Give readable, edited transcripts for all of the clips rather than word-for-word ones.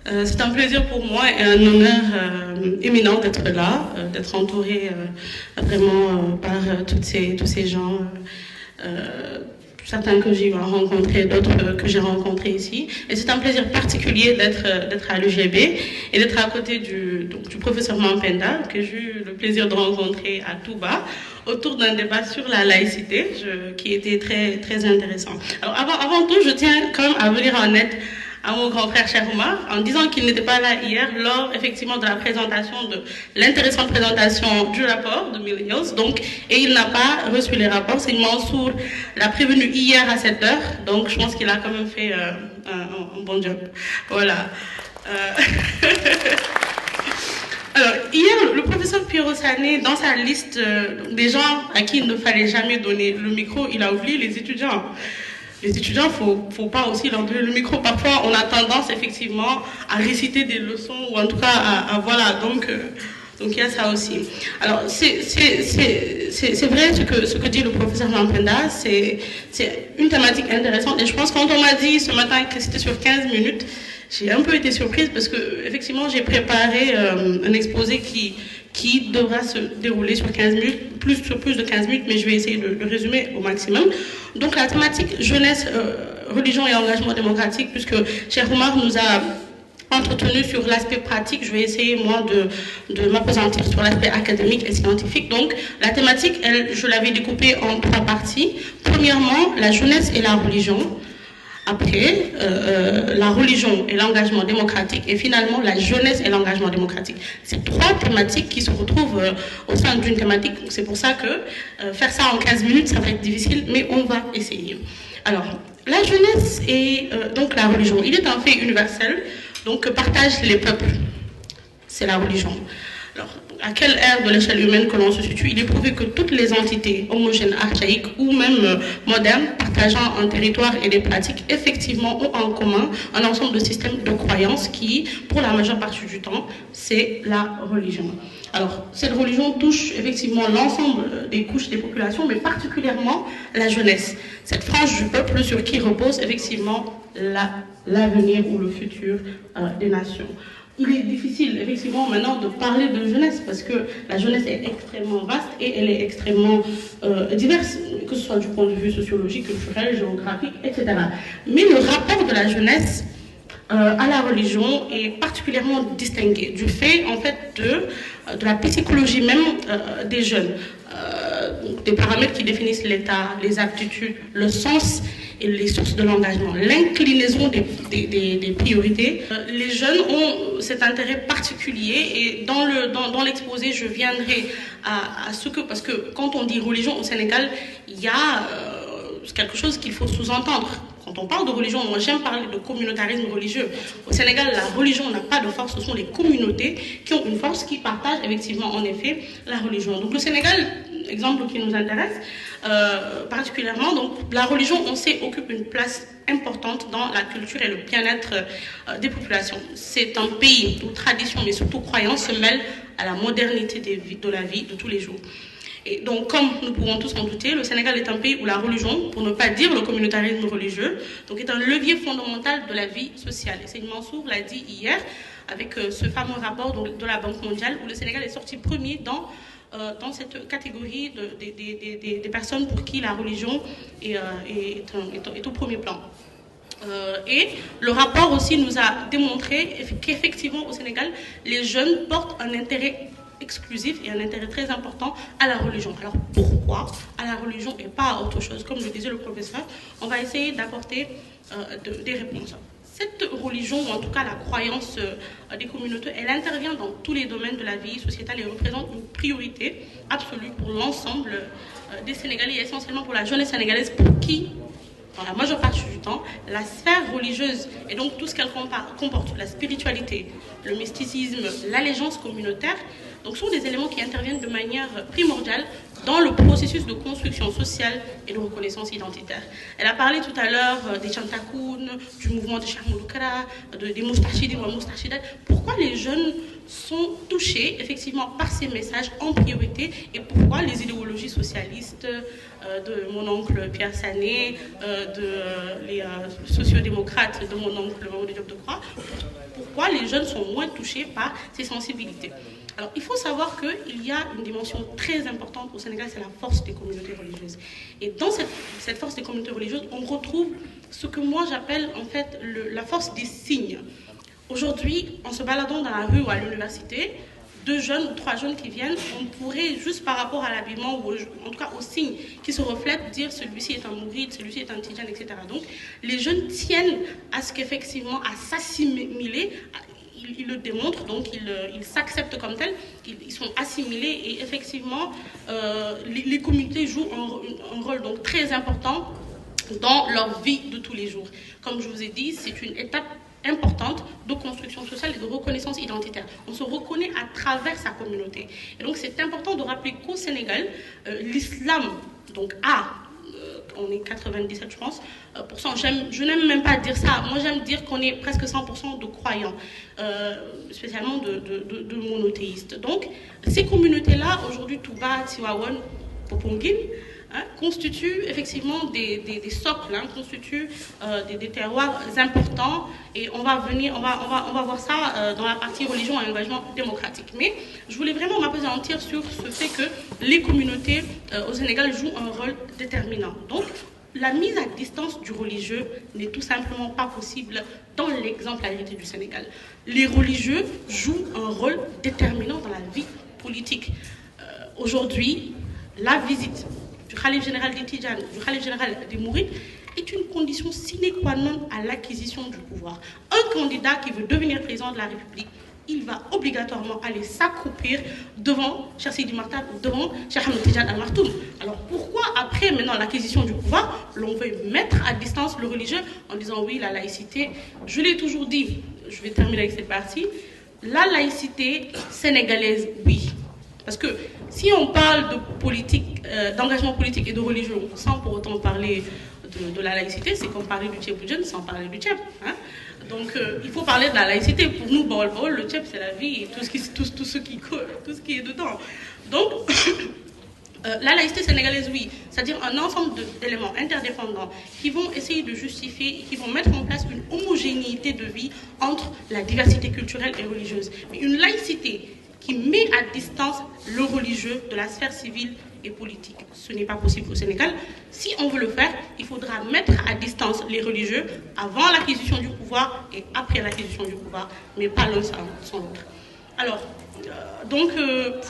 C'est un plaisir pour moi et un honneur éminent d'être là, d'être entourée vraiment par tous ces gens, certains que j'ai rencontrés, d'autres que j'ai rencontrés ici. Et c'est un plaisir particulier d'être à l'UGB et d'être à côté du professeur Mampenda, que j'ai eu le plaisir de rencontrer à Touba, autour d'un débat sur la laïcité, qui était très, très intéressant. Alors avant tout, je tiens quand même à venir en aide à mon grand frère Cheikh Oumar, en disant qu'il n'était pas là hier lors effectivement de la présentation de l'intéressante présentation du rapport de Millennials. Donc, et il n'a pas reçu les rapports. C'est Mansour l'a prévenu hier à 7h, donc je pense qu'il a quand même fait un bon job. Voilà. Alors, hier, le professeur Pierrot Sané, dans sa liste des gens à qui il ne fallait jamais donner le micro, il a oublié les étudiants. Les étudiants, faut pas aussi leur donner le micro. Parfois, on a tendance effectivement à réciter des leçons ou en tout cas voilà. Donc il y a ça aussi. Alors c'est vrai ce que dit le professeur Mampenda. C'est une thématique intéressante et je pense que quand on m'a dit ce matin que c'était sur 15 minutes, j'ai un peu été surprise parce que effectivement j'ai préparé un exposé qui devra se dérouler sur 15 minutes, sur plus de 15 minutes, mais je vais essayer de le résumer au maximum. Donc la thématique jeunesse, religion et engagement démocratique, puisque Cheikh Oumar nous a entretenu sur l'aspect pratique, je vais essayer moi de m'appesantir sur l'aspect académique et scientifique. Donc la thématique, je l'avais découpée en 3 parties. Premièrement, la jeunesse et la religion. Après, la religion et l'engagement démocratique, et finalement la jeunesse et l'engagement démocratique. C'est 3 thématiques qui se retrouvent au sein d'une thématique. C'est pour ça que faire ça en 15 minutes, ça va être difficile, mais on va essayer. Alors, la jeunesse et donc la religion, il est un fait universel, donc que partagent les peuples. C'est la religion. Alors, à quelle ère de l'échelle humaine que l'on se situe, il est prouvé que toutes les entités homogènes, archaïques ou même modernes, partageant un territoire et des pratiques, effectivement ont en commun un ensemble de systèmes de croyances qui, pour la majeure partie du temps, c'est la religion. Alors, cette religion touche effectivement l'ensemble des couches des populations, mais particulièrement la jeunesse, cette frange du peuple sur qui repose effectivement l'avenir ou le futur des nations. Il est difficile, effectivement, maintenant de parler de jeunesse parce que la jeunesse est extrêmement vaste et elle est extrêmement diverse, que ce soit du point de vue sociologique, culturel, géographique, etc. Mais le rapport de la jeunesse à la religion est particulièrement distingué du fait, en fait, de la psychologie même des jeunes. Des paramètres qui définissent l'état, les aptitudes, le sens et les sources de l'engagement, l'inclinaison des priorités. Les jeunes ont cet intérêt particulier et dans l'exposé, je viendrai à ce que, parce que quand on dit religion au Sénégal, il y a quelque chose qu'il faut sous-entendre. Quand on parle de religion, moi j'aime parler de communautarisme religieux. Au Sénégal, la religion n'a pas de force, ce sont les communautés qui ont une force, qui partagent effectivement en effet la religion. Donc le Sénégal, exemple qui nous intéresse particulièrement, donc la religion, on sait, occupe une place importante dans la culture et le bien-être des populations. C'est un pays où tradition, mais surtout croyance, se mêlent à la modernité de la vie de tous les jours. Et donc, comme nous pouvons tous en douter, le Sénégal est un pays où la religion, pour ne pas dire le communautarisme religieux, donc est un levier fondamental de la vie sociale. Et Seigne Mansour l'a dit hier avec ce fameux rapport de la Banque mondiale où le Sénégal est sorti premier dans cette catégorie des personnes pour qui la religion est au premier plan. Et le rapport aussi nous a démontré qu'effectivement au Sénégal, les jeunes portent un intérêt exclusif et un intérêt très important à la religion. Alors pourquoi à la religion et pas à autre chose? Comme le disait le professeur, on va essayer d'apporter des réponses. Cette religion, ou en tout cas la croyance des communautés, elle intervient dans tous les domaines de la vie sociétale et représente une priorité absolue pour l'ensemble des Sénégalais et essentiellement pour la jeunesse sénégalaise pour qui, dans la majeure partie du temps, la sphère religieuse et donc tout ce qu'elle comporte, la spiritualité, le mysticisme, l'allégeance communautaire, donc sont des éléments qui interviennent de manière primordiale dans le processus de construction sociale et de reconnaissance identitaire. Elle a parlé tout à l'heure des Chantakoun, du mouvement de Cheikh Mouloukara, des Moustachidines ou Moustachidat. Pourquoi les jeunes sont touchés effectivement par ces messages en priorité et pourquoi les idéologies socialistes de mon oncle Pierre Sané, les sociodémocrates de mon oncle Mamadou Diop Decroix, pourquoi les jeunes sont moins touchés par ces sensibilités. Alors, il faut savoir qu'il y a une dimension très importante au Sénégal, c'est la force des communautés religieuses. Et dans cette force des communautés religieuses, on retrouve ce que moi j'appelle en fait la force des signes. Aujourd'hui, en se baladant dans la rue ou à l'université, 2 jeunes ou 3 jeunes qui viennent, on pourrait, juste par rapport à l'habillement, ou en tout cas aux signes qui se reflètent, dire celui-ci est un mouride, celui-ci est un tidjane, etc. Donc, les jeunes tiennent à ce qu'effectivement, à s'assimiler, ils le démontrent, donc ils s'acceptent comme tels, ils sont assimilés et effectivement, les communautés jouent un rôle donc très important dans leur vie de tous les jours. Comme je vous ai dit, c'est une étape importante de construction sociale et de reconnaissance identitaire. On se reconnaît à travers sa communauté. Et donc c'est important de rappeler qu'au Sénégal, l'islam donc on est 97 je pense, je n'aime même pas dire ça, moi j'aime dire qu'on est presque 100% de croyants, spécialement de monothéistes. Donc ces communautés-là, aujourd'hui Touba, Tivaouane, Popongine, constituent effectivement des socles, constituent des terroirs importants et on va voir ça dans la partie religion et engagement démocratique. Mais je voulais vraiment m'appesantir sur ce fait que les communautés au Sénégal jouent un rôle déterminant. Donc, la mise à distance du religieux n'est tout simplement pas possible dans l'exemplarité du Sénégal. Les religieux jouent un rôle déterminant dans la vie politique. Aujourd'hui, la visite du Khalif général des Tidjanes, du Khalif général des Mourides, est une condition sine qua non à l'acquisition du pouvoir. Un candidat qui veut devenir président de la République, il va obligatoirement aller s'accroupir devant Cheikh Sidi Martar ou devant Cheikh Ahmed Tidjane Al Maktoum. Alors pourquoi après maintenant l'acquisition du pouvoir, l'on veut mettre à distance le religieux en disant oui, la laïcité, je l'ai toujours dit, je vais terminer avec cette partie, la laïcité sénégalaise, oui. Parce que si on parle de politique, d'engagement politique et de religion, sans pour autant parler de la laïcité, c'est comme parler du Tchèp sans parler du Tchèp. Donc il faut parler de la laïcité. Pour nous, le Tchèp c'est la vie et tout ce qui est dedans. Donc la laïcité sénégalaise, oui, c'est-à-dire un ensemble d'éléments interdépendants qui vont essayer de justifier, qui vont mettre en place une homogénéité de vie entre la diversité culturelle et religieuse. Mais une laïcité qui met à distance le religieux de la sphère civile et politique. Ce n'est pas possible au Sénégal. Si on veut le faire, il faudra mettre à distance les religieux avant l'acquisition du pouvoir et après l'acquisition du pouvoir, mais pas l'un sans l'autre. Alors,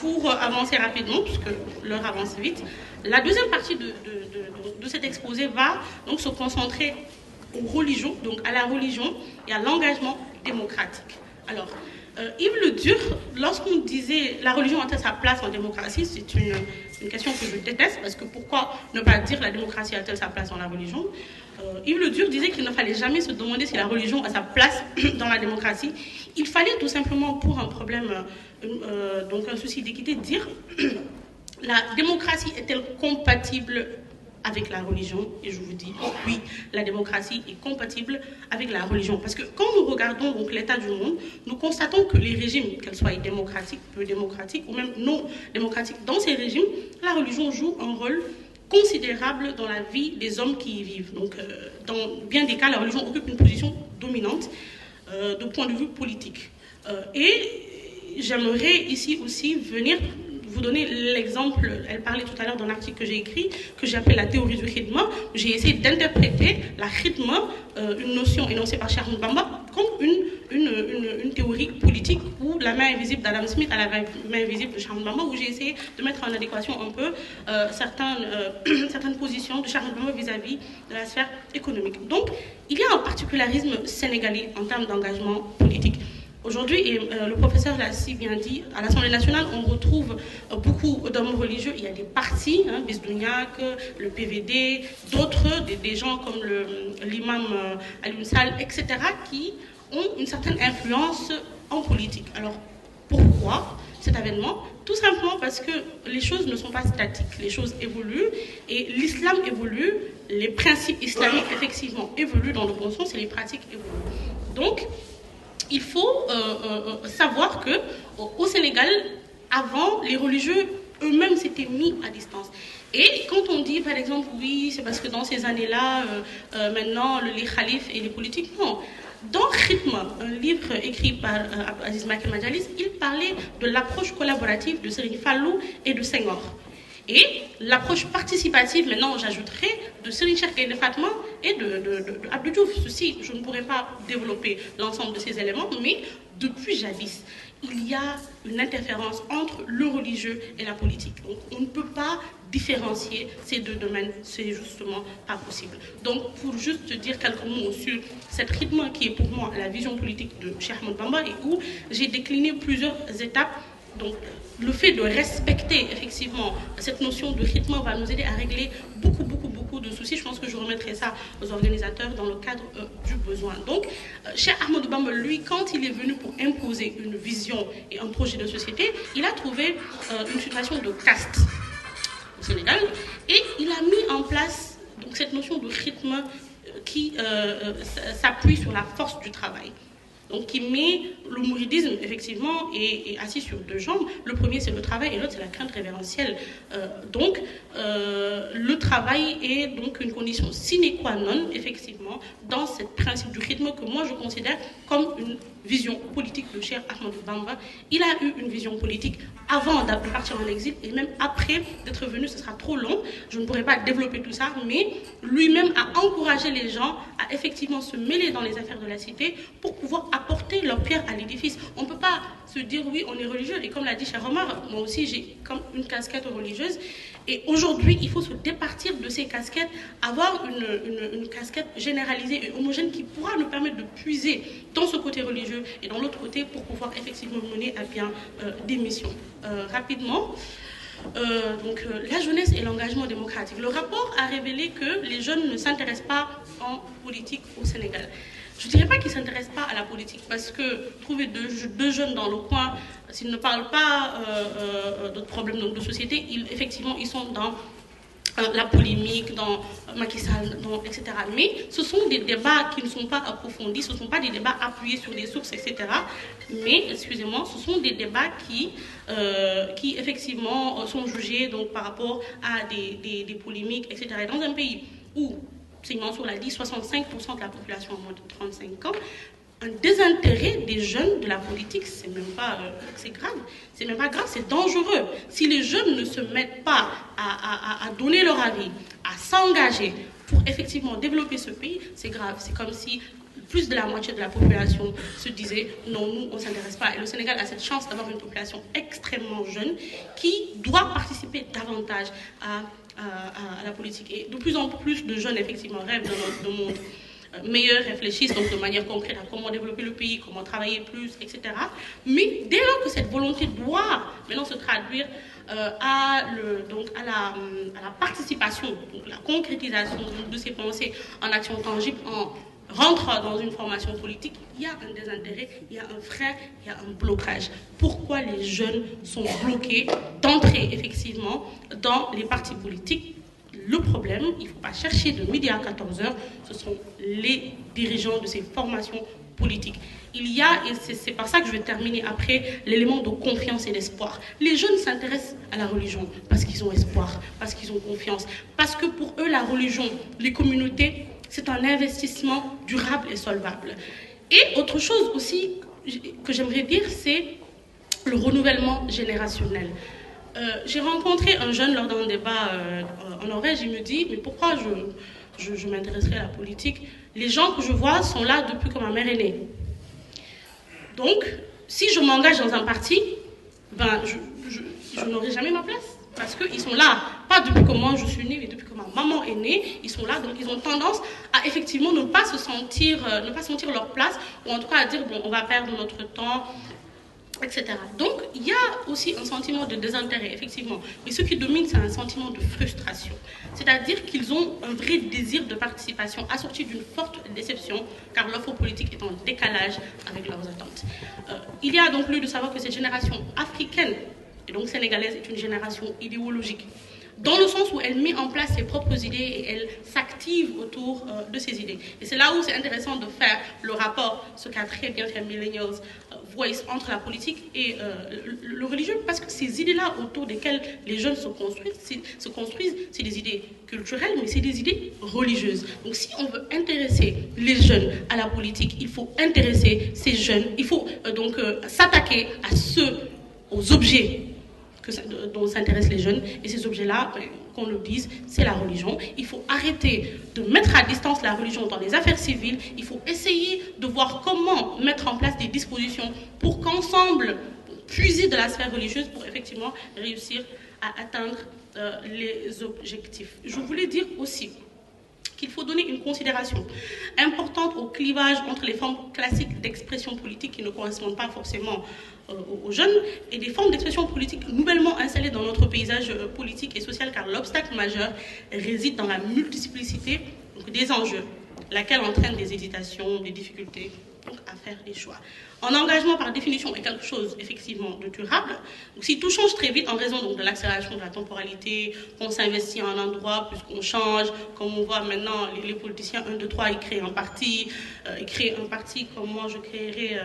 pour avancer rapidement, puisque l'heure avance vite, la deuxième partie de cet exposé va donc se concentrer aux religions, donc à la religion et à l'engagement démocratique. Alors, Yves Le Dur, lorsqu'on disait la religion a-t-elle sa place en démocratie, c'est une question que je déteste, parce que pourquoi ne pas dire la démocratie a-t-elle sa place dans la religion? Yves Le Dur disait qu'il ne fallait jamais se demander si la religion a sa place dans la démocratie. Il fallait tout simplement, pour un problème, donc un souci d'équité, dire la démocratie est-elle compatible avec la religion? Et je vous dis oui, la démocratie est compatible avec la religion. Parce que quand nous regardons donc l'état du monde, nous constatons que les régimes, qu'elles soient démocratiques, peu démocratiques ou même non démocratiques, dans ces régimes, la religion joue un rôle considérable dans la vie des hommes qui y vivent. Donc, dans bien des cas, la religion occupe une position dominante de point de vue politique. Et j'aimerais ici aussi venir vous donner l'exemple, elle parlait tout à l'heure d'un article que j'ai écrit, que j'appelle la théorie du khidma. J'ai essayé d'interpréter la khidma, une notion énoncée par Cheikh Ahmadou Bamba, comme une théorie politique où la main invisible d'Adam Smith à la main invisible de Cheikh Ahmadou Bamba, où j'ai essayé de mettre en adéquation un peu certaines positions de Cheikh Ahmadou Bamba vis-à-vis de la sphère économique. Donc, il y a un particularisme sénégalais en termes d'engagement politique. Aujourd'hui, et le professeur l'a si bien dit, à l'Assemblée nationale, on retrouve beaucoup d'hommes religieux. Il y a des partis, Bisdouniak, le PVD, d'autres, des gens comme l'imam Alioune Sall, etc., qui ont une certaine influence en politique. Alors, pourquoi cet avènement? Tout simplement parce que les choses ne sont pas statiques, les choses évoluent, et l'islam évolue, les principes islamiques, effectivement, évoluent dans le bon sens, et les pratiques évoluent. Donc, il faut savoir qu'au Sénégal, avant, les religieux eux-mêmes s'étaient mis à distance. Et quand on dit, par exemple, oui, c'est parce que dans ces années-là, maintenant, les khalifs et les politiques, non. Dans Rythme, un livre écrit par Aziz Maké Madjalis, il parlait de l'approche collaborative de Serigne Fallou et de Senghor. Et l'approche participative, maintenant j'ajouterai, de Serigne Cheikh Gaïndé Fatma et de Abdou Diouf. Ceci, je ne pourrais pas développer l'ensemble de ces éléments, mais depuis jadis, il y a une interférence entre le religieux et la politique. Donc on ne peut pas différencier ces deux domaines, c'est justement pas possible. Donc pour juste dire quelques mots sur cette rythme qui est pour moi la vision politique de Cheikh Ahmadou Bamba et où j'ai décliné plusieurs étapes. Donc le fait de respecter effectivement cette notion de rythme va nous aider à régler beaucoup de soucis. Je pense que je remettrai ça aux organisateurs dans le cadre du besoin. Donc, Cheikh Ahmadou Bamba, lui, quand il est venu pour imposer une vision et un projet de société, il a trouvé une situation de caste au Sénégal et il a mis en place donc, cette notion de rythme qui s'appuie sur la force du travail. Donc, qui met le mouridisme, effectivement, est assis sur deux jambes. Le premier, c'est le travail, et l'autre, c'est la crainte révérentielle. Le travail est donc une condition sine qua non, effectivement, dans ce principe du rythme que moi, je considère comme une vision politique de Cheikh Ahmadou Bamba. Il a eu une vision politique avant de partir en exil, et même après d'être venu, ce sera trop long. Je ne pourrais pas développer tout ça, mais lui-même a encouragé les gens à effectivement se mêler dans les affaires de la cité pour pouvoir apporter leur pierre à l'édifice. On ne peut pas se dire oui, on est religieux, et comme l'a dit Cheikh Omar, moi aussi j'ai comme une casquette religieuse, et aujourd'hui il faut se départir de ces casquettes, avoir une casquette généralisée et homogène qui pourra nous permettre de puiser dans ce côté religieux et dans l'autre côté pour pouvoir effectivement mener à bien des missions. Rapidement, la jeunesse et l'engagement démocratique. Le rapport a révélé que les jeunes ne s'intéressent pas en politique au Sénégal. Je ne dirais pas qu'ils ne s'intéressent pas à la politique, parce que trouver deux jeunes dans le coin, s'ils ne parlent pas d'autres problèmes de société, effectivement, ils sont dans la polémique, dans Macky Sall, etc. Mais ce sont des débats qui ne sont pas approfondis, ce ne sont pas des débats appuyés sur des sources, etc. Mais, excusez-moi, ce sont des débats qui effectivement, sont jugés donc, par rapport à des polémiques, etc. Et dans un pays où, Seigneur Mansour l'a dit, 65% de la population a moins de 35 ans, un désintérêt des jeunes de la politique, c'est même pas c'est grave, c'est même pas grave, c'est dangereux. Si les jeunes ne se mettent pas à donner leur avis, à s'engager pour effectivement développer ce pays, c'est grave. C'est comme si plus de la moitié de la population se disait non, nous on ne s'intéresse pas. Et le Sénégal a cette chance d'avoir une population extrêmement jeune qui doit participer davantage à la politique. Et de plus en plus de jeunes effectivement rêvent d'un monde meilleurs, réfléchissent donc de manière concrète à comment développer le pays, comment travailler plus, etc. Mais dès lors que cette volonté doit maintenant se traduire à la participation, donc la concrétisation de ces pensées en action tangible, en rentrant dans une formation politique, il y a un désintérêt, il y a un frein, il y a un blocage. Pourquoi les jeunes sont bloqués d'entrer effectivement dans les partis politiques? Le problème, il ne faut pas chercher de midi à 14h, ce sont les dirigeants de ces formations politiques. Il y a, et c'est par ça que je vais terminer après, l'élément de confiance et d'espoir. Les jeunes s'intéressent à la religion parce qu'ils ont espoir, parce qu'ils ont confiance, parce que pour eux, la religion, les communautés, c'est un investissement durable et solvable. Et autre chose aussi que j'aimerais dire, c'est le renouvellement générationnel. J'ai rencontré un jeune lors d'un débat en Norvège, il me dit « Mais pourquoi je m'intéresserai à la politique? Les gens que je vois sont là depuis que ma mère est née. Donc, si je m'engage dans un parti, ben, je n'aurai jamais ma place. Parce qu'ils sont là, pas depuis que moi je suis née, mais depuis que ma maman est née, ils sont là, donc ils ont tendance à effectivement ne pas sentir leur place, ou en tout cas à dire, bon, on va perdre notre temps, etc. Donc, il y a aussi un sentiment de désintérêt, effectivement. Mais ce qui domine, c'est un sentiment de frustration. C'est-à-dire qu'ils ont un vrai désir de participation assorti d'une forte déception, car l'offre politique est en décalage avec leurs attentes. Il y a donc lieu de savoir que cette génération africaine, et donc sénégalaise, est une génération idéologique. dans le sens où elle met en place ses propres idées et elle s'active autour de ses idées. Et c'est là où c'est intéressant de faire le rapport, ce qu'a très bien fait Millennials Voice, entre la politique et le religieux, parce que ces idées-là autour desquelles les jeunes se construisent, c'est des idées culturelles, mais c'est des idées religieuses. Donc si on veut intéresser les jeunes à la politique, il faut intéresser ces jeunes, il faut donc s'attaquer aux objets dont s'intéressent les jeunes, et ces objets-là, qu'on le dise, c'est la religion. Il faut arrêter de mettre à distance la religion dans les affaires civiles, il faut essayer de voir comment mettre en place des dispositions pour qu'ensemble, puiser de la sphère religieuse pour effectivement réussir à atteindre les objectifs. Je voulais dire aussi qu'il faut donner une considération importante au clivage entre les formes classiques d'expression politique qui ne correspondent pas forcément aux jeunes et des formes d'expression politique nouvellement installées dans notre paysage politique et social, car l'obstacle majeur réside dans la multiplicité des enjeux, laquelle entraîne des hésitations, des difficultés à faire les choix. Un engagement, par définition, est quelque chose, effectivement, de durable. Donc, si tout change très vite en raison donc, de l'accélération de la temporalité, qu'on s'investit en un endroit, plus qu'on change, comme on voit maintenant, les politiciens 1, 2, 3, ils créent un parti, comme moi, je créerais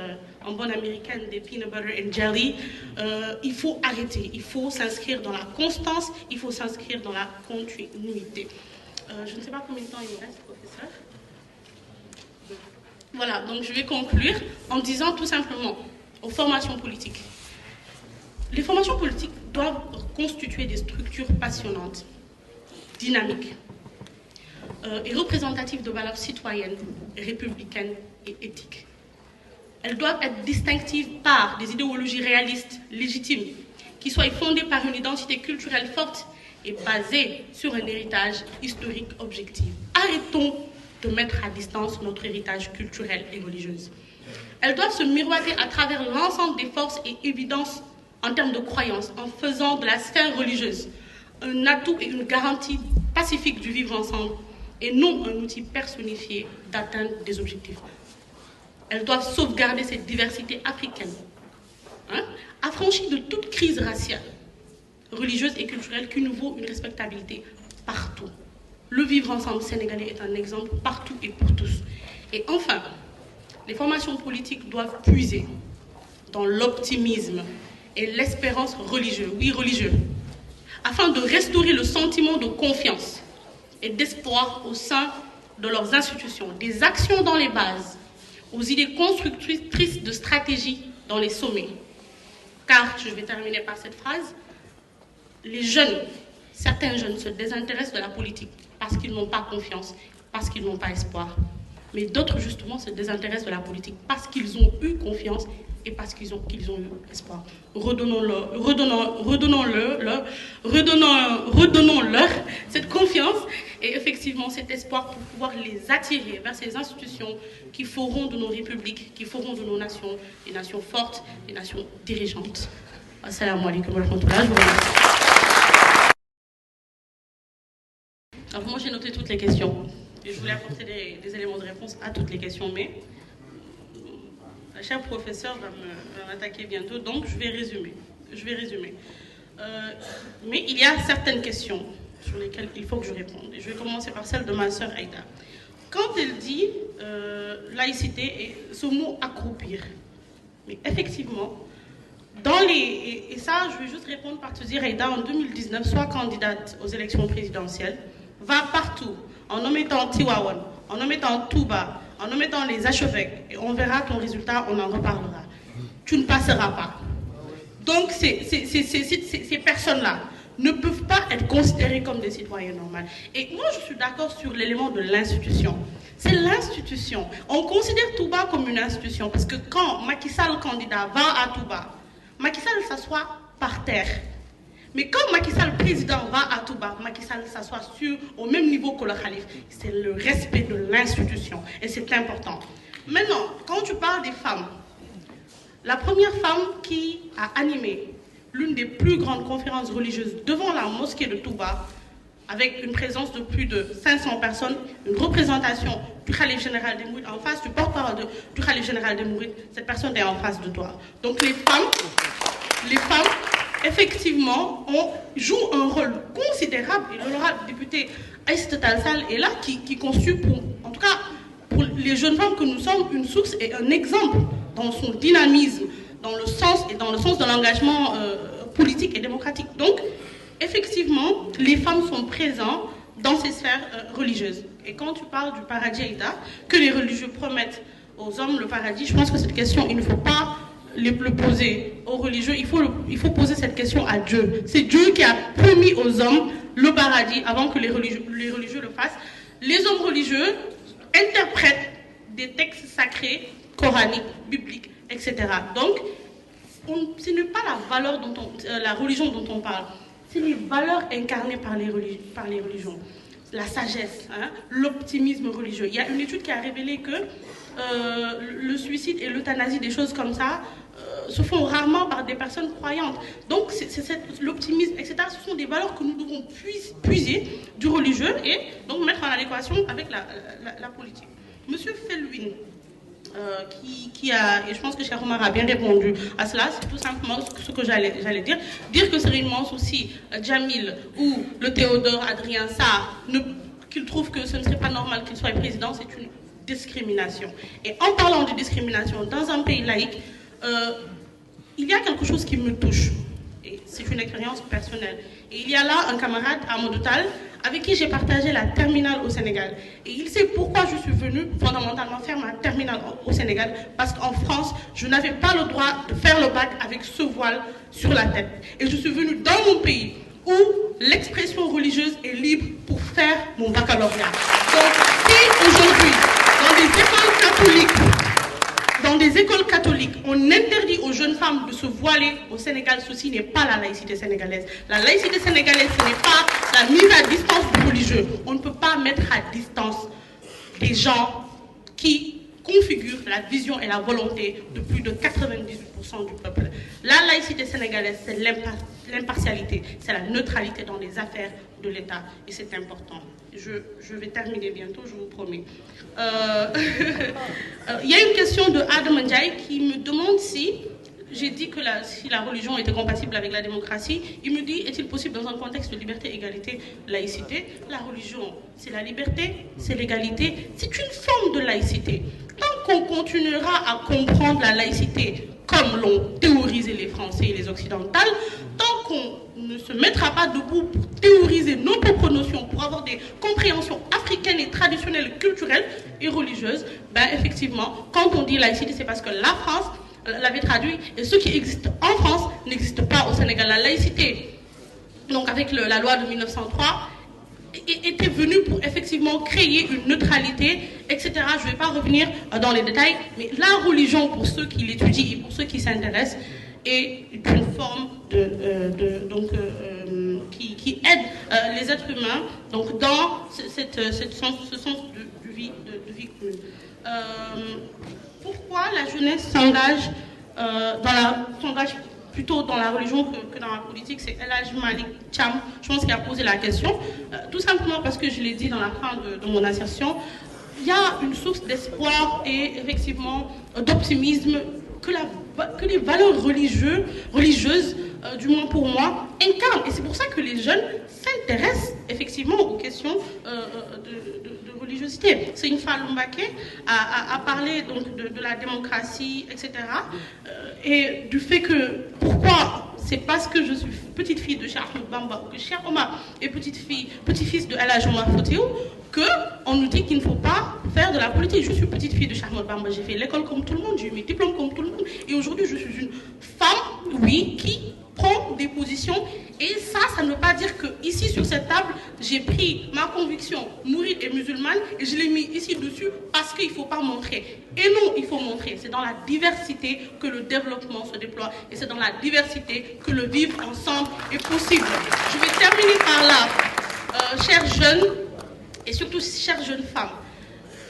en bonne américaine des peanut butter and jelly. Il faut arrêter, il faut s'inscrire dans la constance, il faut s'inscrire dans la continuité. Je ne sais pas combien de temps il me reste, professeur. Voilà, donc je vais conclure en disant tout simplement aux formations politiques. Les formations politiques doivent constituer des structures passionnantes, dynamiques et représentatives de valeurs citoyennes, républicaines et éthiques. Elles doivent être distinctives par des idéologies réalistes, légitimes, qui soient fondées par une identité culturelle forte et basée sur un héritage historique objectif. Arrêtons de mettre à distance notre héritage culturel et religieux. Elles doivent se miroiter à travers l'ensemble des forces et évidences en termes de croyances, en faisant de la sphère religieuse un atout et une garantie pacifique du vivre ensemble, et non un outil personnifié d'atteinte des objectifs. Elles doivent sauvegarder cette diversité africaine, affranchie de toute crise raciale, religieuse et culturelle qui nous vaut une respectabilité partout. Le vivre ensemble sénégalais est un exemple partout et pour tous. Et enfin, les formations politiques doivent puiser dans l'optimisme et l'espérance religieuse, oui religieux, afin de restaurer le sentiment de confiance et d'espoir au sein de leurs institutions, des actions dans les bases, aux idées constructrices de stratégie dans les sommets. Car, je vais terminer par cette phrase, les jeunes, certains jeunes se désintéressent de la politique parce qu'ils n'ont pas confiance, parce qu'ils n'ont pas espoir. Mais d'autres, justement, se désintéressent de la politique parce qu'ils ont eu confiance et parce qu'ils ont eu espoir. Redonnons-leur cette confiance et effectivement cet espoir pour pouvoir les attirer vers ces institutions qui feront de nos républiques, qui feront de nos nations des nations fortes, des nations dirigeantes. Assalamu alaikum wa rahmatullah. Je vous remercie. Alors moi j'ai noté toutes les questions et je voulais apporter des éléments de réponse à toutes les questions, mais la chère professeure va m'attaquer bientôt, donc je vais résumer. Mais il y a certaines questions sur lesquelles il faut que je réponde. Et je vais commencer par celle de ma sœur Aïda. Quand elle dit laïcité et ce mot accroupir, mais effectivement, et ça je vais juste répondre par te dire, Aïda, en 2019, soit candidate aux élections présidentielles, va partout, en omettant Tiwawan, en omettant Touba, en omettant les archevêques, et on verra ton résultat, on en reparlera. Tu ne passeras pas. Donc ces personnes-là ne peuvent pas être considérées comme des citoyens normaux. Et moi je suis d'accord sur l'élément de l'institution. C'est l'institution. On considère Touba comme une institution, parce que quand Macky Sall, candidat, va à Touba, Macky Sall s'assoit par terre. Mais quand Macky Sall, président, va à Touba, Macky Sall s'assoit au même niveau que le Khalif. C'est le respect de l'institution et c'est important. Maintenant, quand tu parles des femmes, la première femme qui a animé l'une des plus grandes conférences religieuses devant la mosquée de Touba, avec une présence de plus de 500 personnes, une représentation du Khalif général des Mourides en face, du porte-parole du Khalif général des Mourides, cette personne est en face de toi. Donc les femmes effectivement, on joue un rôle considérable, et l'honorable député Aïssata Tall Sall est là, qui constitue, en tout cas, pour les jeunes femmes que nous sommes, une source et un exemple dans son dynamisme, dans le sens de l'engagement politique et démocratique. Donc, effectivement, les femmes sont présentes dans ces sphères religieuses. Et quand tu parles du paradis Aïda, que les religieux promettent aux hommes le paradis, je pense que cette question, il ne faut pas le poser aux religieux, il faut poser cette question à Dieu. C'est Dieu qui a promis aux hommes le paradis avant que les religieux le fassent. Les hommes religieux interprètent des textes sacrés, coraniques, bibliques, etc. Donc, ce n'est pas la religion dont on parle, c'est les valeurs incarnées par les religions. La sagesse, hein, l'optimisme religieux. Il y a une étude qui a révélé que le suicide et l'euthanasie, des choses comme ça, se font rarement par des personnes croyantes. Donc, l'optimisme, etc., ce sont des valeurs que nous devons puiser du religieux et donc mettre en adéquation avec la politique. Monsieur Felwine, qui a, et je pense que Cheikh Omar a bien répondu à cela, c'est tout simplement ce que j'allais dire. Dire que Serigne Mansour Sy, Djamil ou le Théodore Adrien Sarr, qu'il trouve que ce ne serait pas normal qu'il soit président, c'est une discrimination. Et en parlant de discrimination dans un pays laïque, il y a quelque chose qui me touche. Et c'est une expérience personnelle. Et il y a là un camarade, Amadou Tall, avec qui j'ai partagé la terminale au Sénégal. Et il sait pourquoi je suis venue fondamentalement faire ma terminale au Sénégal. Parce qu'en France, je n'avais pas le droit de faire le bac avec ce voile sur la tête. Et je suis venue dans mon pays où l'expression religieuse est libre pour faire mon baccalauréat. Donc, si aujourd'hui, dans des écoles catholiques, on interdit aux jeunes femmes de se voiler au Sénégal, ceci n'est pas la laïcité sénégalaise. La laïcité sénégalaise, ce n'est pas la mise à distance du religieux. On ne peut pas mettre à distance des gens qui configurent la vision et la volonté de plus de 98% du peuple. La laïcité sénégalaise, c'est l'impartialité, c'est la neutralité dans les affaires de l'État. Et c'est important. Je vais terminer bientôt, je vous promets. Il y a une question de Adam Ndiaye qui me demande si j'ai dit que si la religion était compatible avec la démocratie. Il me dit, est-il possible dans un contexte de liberté, égalité, laïcité? La religion, c'est la liberté, c'est l'égalité, c'est une forme de laïcité. Tant qu'on continuera à comprendre la laïcité comme l'ont théorisé les Français et les Occidentales, tant qu'on ne se mettra pas debout pour théoriser nos propres notions, pour avoir des compréhensions africaines et traditionnelles, culturelles et religieuses, ben effectivement, quand on dit laïcité, c'est parce que la France l'avait traduit, et ce qui existe en France n'existe pas au Sénégal. La laïcité, donc avec la loi de 1903, était venue pour effectivement créer une neutralité, etc. Je ne vais pas revenir dans les détails, mais la religion, pour ceux qui l'étudient et pour ceux qui s'intéressent, est une forme qui aide les êtres humains donc dans ce sens de vie commune. Pourquoi la jeunesse s'engage plutôt dans la religion que dans la politique? C'est El Hadj Malik Cham, je pense, qui a posé la question. Tout simplement parce que je l'ai dit dans la fin de mon assertion, il y a une source d'espoir et effectivement d'optimisme que les valeurs religieuses, du moins pour moi, incarnent. Et c'est pour ça que les jeunes s'intéressent effectivement aux questions de religiosité. Serigne Fallou Mbacké a parlé donc de la démocratie, etc. Et du fait que, pourquoi? C'est parce que je suis petite fille de Cheikh Ahmadou Bamba, ou que Cheikh Omar est petit-fils de El Hadj Omar Foutiyou, qu'on nous dit qu'il ne faut pas faire de la politique. Je suis petite fille de Cheikh Ahmadou Bamba, j'ai fait l'école comme tout le monde, j'ai eu mes diplômes comme tout le monde, et aujourd'hui je suis une femme, oui, qui prend des positions. Et ça ne veut pas dire que ici sur cette table, j'ai pris ma conviction mouride et musulmane et je l'ai mis ici dessus parce qu'il ne faut pas montrer. Et non, il faut montrer. C'est dans la diversité que le développement se déploie et c'est dans la diversité que le vivre ensemble est possible. Je vais terminer par là, chers jeunes et surtout chères jeunes femmes.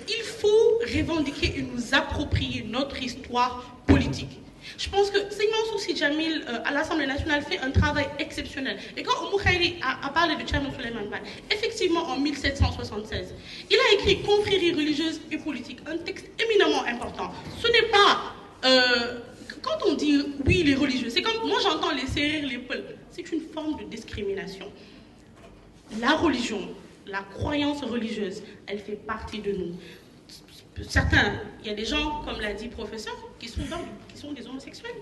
Il faut revendiquer et nous approprier notre histoire politique. Je pense que Serigne Mansour Sy Djamil à l'Assemblée nationale fait un travail exceptionnel. Et quand Oumou Khayri a parlé de Thierno Souleymane Baal, effectivement en 1776, il a écrit Confrérie religieuse et politique, un texte éminemment important. Ce n'est pas... quand on dit oui les religieux, c'est comme moi j'entends les Sérères, les Peuls. forme de discrimination. La religion, la croyance religieuse, elle fait partie de nous. Certains, il y a des gens, comme l'a dit le professeur, qui sont des homosexuels,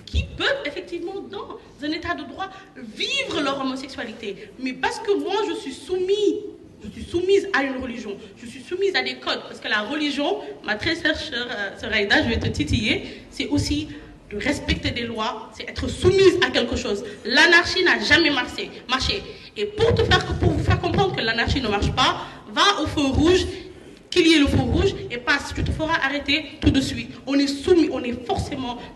qui peuvent effectivement, dans un état de droit, vivre leur homosexualité. Mais parce que moi, je suis soumise à une religion, je suis soumise à des codes, parce que la religion, ma très chère sœur Aïda, je vais te titiller, c'est aussi de respecter des lois, c'est être soumise à quelque chose. L'anarchie n'a jamais marché. Et pour vous faire comprendre que l'anarchie ne marche pas, va au feu rouge, qu'il y ait le feu rouge, et passe, tu te feras arrêter tout de suite. On est soumis,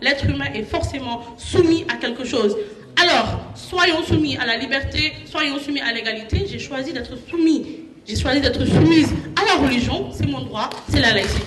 l'être humain est forcément soumis à quelque chose. Alors, soyons soumis à la liberté, soyons soumis à l'égalité. J'ai choisi d'être soumise à la religion, c'est mon droit, c'est la laïcité.